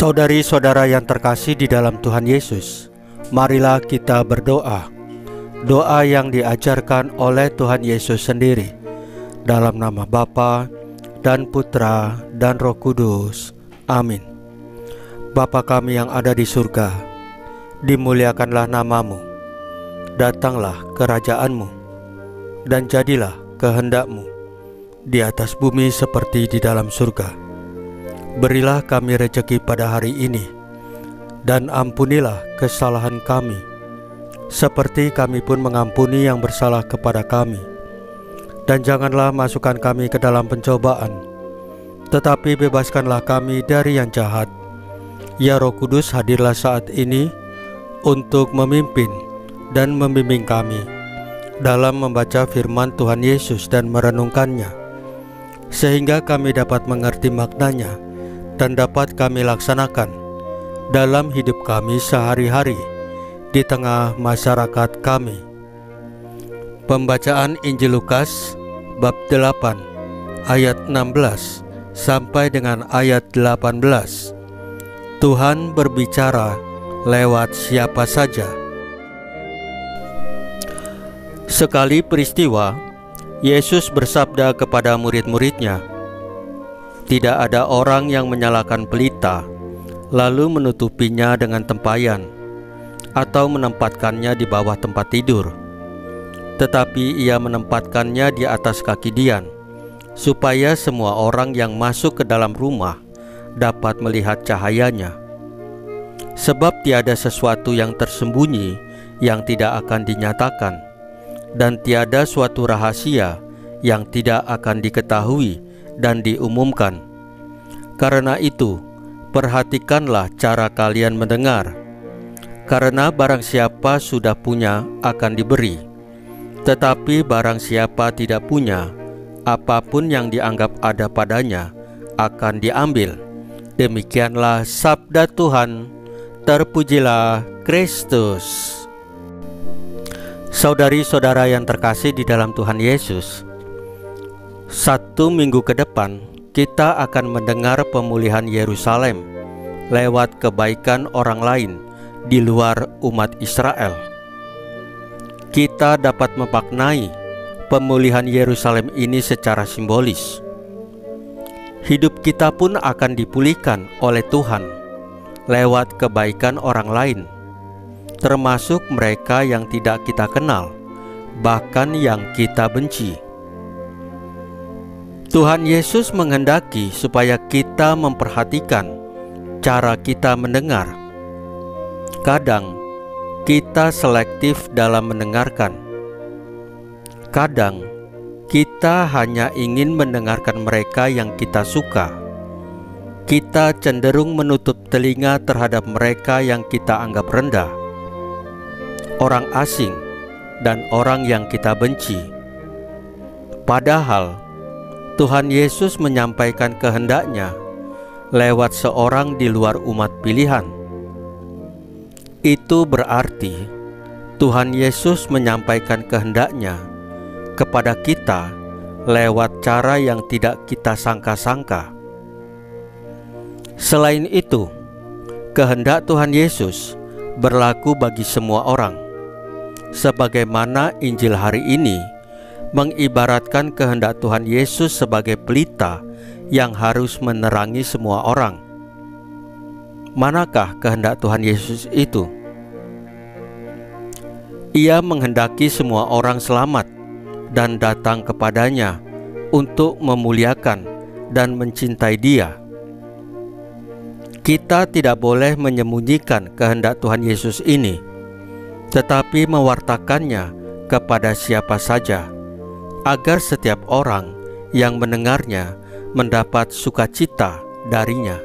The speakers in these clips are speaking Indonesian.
Saudari-saudara yang terkasih di dalam Tuhan Yesus, marilah kita berdoa. Doa yang diajarkan oleh Tuhan Yesus sendiri, dalam nama Bapa dan Putra dan Roh Kudus. Amin. Bapa kami yang ada di surga, dimuliakanlah namamu. Datanglah kerajaan-Mu, dan jadilah kehendak-Mu di atas bumi seperti di dalam surga. Berilah kami rezeki pada hari ini, dan ampunilah kesalahan kami, seperti kami pun mengampuni yang bersalah kepada kami. Dan janganlah masukkan kami ke dalam pencobaan, tetapi bebaskanlah kami dari yang jahat. Ya Roh Kudus, hadirlah saat ini untuk memimpin dan membimbing kami dalam membaca firman Tuhan Yesus dan merenungkannya, sehingga kami dapat mengerti maknanya dan dapat kami laksanakan dalam hidup kami sehari-hari di tengah masyarakat kami. Pembacaan Injil Lukas bab 8 ayat 16 sampai dengan ayat 18. Tuhan berbicara lewat siapa saja. Sekali peristiwa, Yesus bersabda kepada murid-muridnya, "Tidak ada orang yang menyalakan pelita, lalu menutupinya dengan tempayan, atau menempatkannya di bawah tempat tidur. Tetapi ia menempatkannya di atas kaki dian, supaya semua orang yang masuk ke dalam rumah dapat melihat cahayanya. Sebab tiada sesuatu yang tersembunyi yang tidak akan dinyatakan, dan tiada suatu rahasia yang tidak akan diketahui dan diumumkan. Karena itu, perhatikanlah cara kalian mendengar. Karena barang siapa sudah punya akan diberi, tetapi barang siapa tidak punya, apapun yang dianggap ada padanya akan diambil." Demikianlah sabda Tuhan. Terpujilah Kristus. Saudari-saudara yang terkasih di dalam Tuhan Yesus, 1 minggu ke depan kita akan mendengar pemulihan Yerusalem lewat kebaikan orang lain di luar umat Israel. Kita dapat memaknai pemulihan Yerusalem ini secara simbolis. Hidup kita pun akan dipulihkan oleh Tuhan lewat kebaikan orang lain, termasuk mereka yang tidak kita kenal, bahkan yang kita benci. Tuhan Yesus menghendaki supaya kita memperhatikan cara kita mendengar. Kadang kita selektif dalam mendengarkan. Kadang kita hanya ingin mendengarkan mereka yang kita suka. Kita cenderung menutup telinga terhadap mereka yang kita anggap rendah, orang asing, dan orang yang kita benci. Padahal Tuhan Yesus menyampaikan kehendaknya lewat seorang di luar umat pilihan. Itu berarti Tuhan Yesus menyampaikan kehendaknya kepada kita lewat cara yang tidak kita sangka-sangka. Selain itu, kehendak Tuhan Yesus berlaku bagi semua orang, sebagaimana Injil hari ini mengibaratkan kehendak Tuhan Yesus sebagai pelita yang harus menerangi semua orang. Manakah kehendak Tuhan Yesus itu? Ia menghendaki semua orang selamat dan datang kepadanya untuk memuliakan dan mencintai Dia. Kita tidak boleh menyembunyikan kehendak Tuhan Yesus ini, tetapi mewartakannya kepada siapa saja, agar setiap orang yang mendengarnya mendapat sukacita darinya.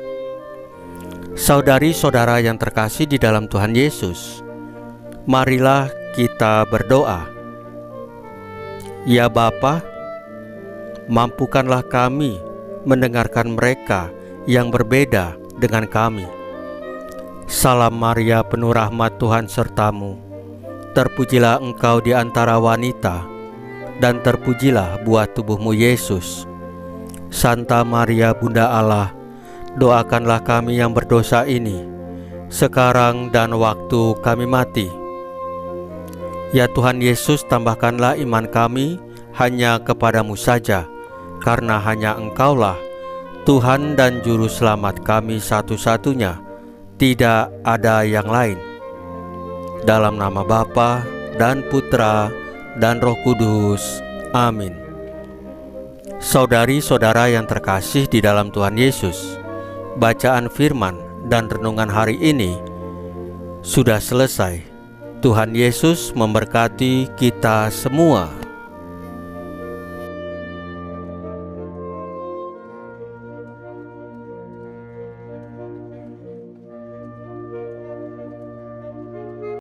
Saudari-saudara yang terkasih di dalam Tuhan Yesus, marilah kita berdoa. Ya Bapa, mampukanlah kami mendengarkan mereka yang berbeda dengan kami. Salam Maria, penuh rahmat, Tuhan sertamu. Terpujilah engkau di antara wanita, dan terpujilah buah tubuhmu Yesus. Santa Maria Bunda Allah, doakanlah kami yang berdosa ini, sekarang dan waktu kami mati. Ya Tuhan Yesus, tambahkanlah iman kami hanya kepadamu saja, karena hanya Engkaulah Tuhan dan Juru Selamat kami satu-satunya, tidak ada yang lain. Dalam nama Bapa dan Putra dan Roh Kudus. Amin. Saudari-saudara yang terkasih di dalam Tuhan Yesus, bacaan firman dan renungan hari ini sudah selesai. Tuhan Yesus memberkati kita semua.